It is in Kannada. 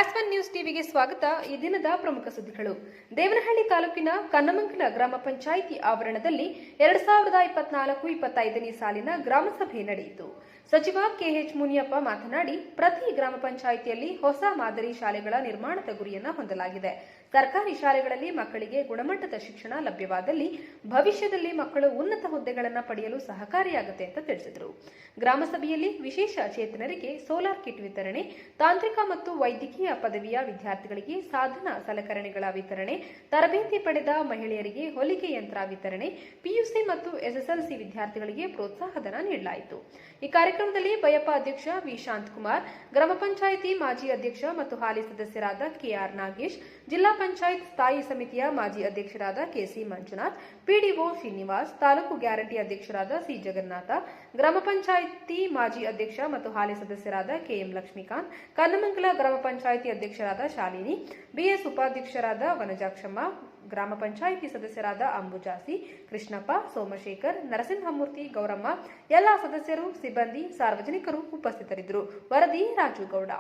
ಆಸ್ವನ್ ನ್ಯೂಸ್ ಟಿವಿಗೆ ಸ್ವಾಗತ. ಈ ದಿನದ ಪ್ರಮುಖ ಸುದ್ದಿಗಳು. ದೇವನಹಳ್ಳಿ ತಾಲೂಕಿನ ಕನ್ನಮಂಗಲ ಗ್ರಾಮ ಪಂಚಾಯಿತಿ ಆವರಣದಲ್ಲಿ 2024-25ನೇ ಸಾಲಿನ ಗ್ರಾಮ ಸಭೆ ನಡೆಯಿತು. ಸಚಿವ ಕೆಎಚ್ ಮುನಿಯಪ್ಪ ಮಾತನಾಡಿ, ಪ್ರತಿ ಗ್ರಾಮ ಪಂಚಾಯಿತಿಯಲ್ಲಿ ಹೊಸ ಮಾದರಿ ಶಾಲೆಗಳ ನಿರ್ಮಾಣದ ಗುರಿಯನ್ನು ಹೊಂದಲಾಗಿದೆ. ಸರ್ಕಾರಿ ಶಾಲೆಗಳಲ್ಲಿ ಮಕ್ಕಳಿಗೆ ಗುಣಮಟ್ಟದ ಶಿಕ್ಷಣ ಲಭ್ಯವಾದಲ್ಲಿ ಭವಿಷ್ಯದಲ್ಲಿ ಮಕ್ಕಳು ಉನ್ನತ ಹುದ್ದೆಗಳನ್ನು ಪಡೆಯಲು ಸಹಕಾರಿಯಾಗುತ್ತೆ ಅಂತ ತಿಳಿಸಿದರು. ಗ್ರಾಮ ಸಭೆಯಲ್ಲಿ ವಿಶೇಷ ಚೇತನರಿಗೆ ಸೋಲಾರ್ ಕಿಟ್ ವಿತರಣೆ, ತಾಂತ್ರಿಕ ಮತ್ತು ವೈದ್ಯಕೀಯ ಪದವಿಯ ವಿದ್ಯಾರ್ಥಿಗಳಿಗೆ ಸಾಧನ ಸಲಕರಣೆಗಳ ವಿತರಣೆ, ತರಬೇತಿ ಪಡೆದ ಮಹಿಳೆಯರಿಗೆ ಹೊಲಿಗೆ ಯಂತ್ರ ವಿತರಣೆ, ಪಿಯುಸಿ ಮತ್ತು ಎಸ್ಎಸ್ಎಲ್ಸಿ ವಿದ್ಯಾರ್ಥಿಗಳಿಗೆ ಪ್ರೋತ್ಸಾಹಧನ ನೀಡಲಾಯಿತು. ಈ ಕಾರ್ಯಕ್ರಮದಲ್ಲಿ ಬಯಪ್ಪ ಅಧ್ಯಕ್ಷ ವಿ ಶಾಂತಕುಮಾರ್, ಗ್ರಾಮ ಪಂಚಾಯಿತಿ ಮಾಜಿ ಅಧ್ಯಕ್ಷ ಮತ್ತು ಹಾಲಿ ಸದಸ್ಯರಾದ ಕೆಆರ್ ನಾಗೇಶ್, ಜಿಲ್ಲಾ ಪಂಚಾಯತ್ ಸ್ಥಾಯಿ ಸಮಿತಿಯ ಮಾಜಿ ಅಧ್ಯಕ್ಷರಾದ K C Manjunath, PDO Srinivas, taluk guarantee ಅಧ್ಯಕ್ಷರಾದ ಸಿ ಜಗನ್ನಾಥ, ಗ್ರಾಮ ಪಂಚಾಯಿತಿ ಮಾಜಿ ಅಧ್ಯಕ್ಷ ಮತ್ತು ಹಾಲಿ ಸದಸ್ಯರಾದ ಕೆಎಂ ಲಕ್ಷ್ಮೀಕಾಂತ್, ಕನ್ನಮಂಗಲ ಗ್ರಾಮ ಪಂಚಾಯಿತಿ ಅಧ್ಯಕ್ಷರಾದ ಶಾಲಿನಿ, ಬಿಎಸ್ ಉಪಾಧ್ಯಕ್ಷರಾದ ವನಜಾಕ್ಷಮ್ಮ, ಗ್ರಾಮ ಪಂಚಾಯಿತಿ ಸದಸ್ಯರಾದ ಅಂಬುಜಾಸಿ, ಕೃಷ್ಣಪ್ಪ, ಸೋಮಶೇಖರ್, ನರಸಿಂಹಮೂರ್ತಿ, ಗೌರಮ್ಮ, ಎಲ್ಲಾ ಸದಸ್ಯರು, ಸಿಬ್ಬಂದಿ, ಸಾರ್ವಜನಿಕರು ಉಪಸ್ಥಿತರಿದ್ದರು. ವರದಿ ರಾಜುಗೌಡ.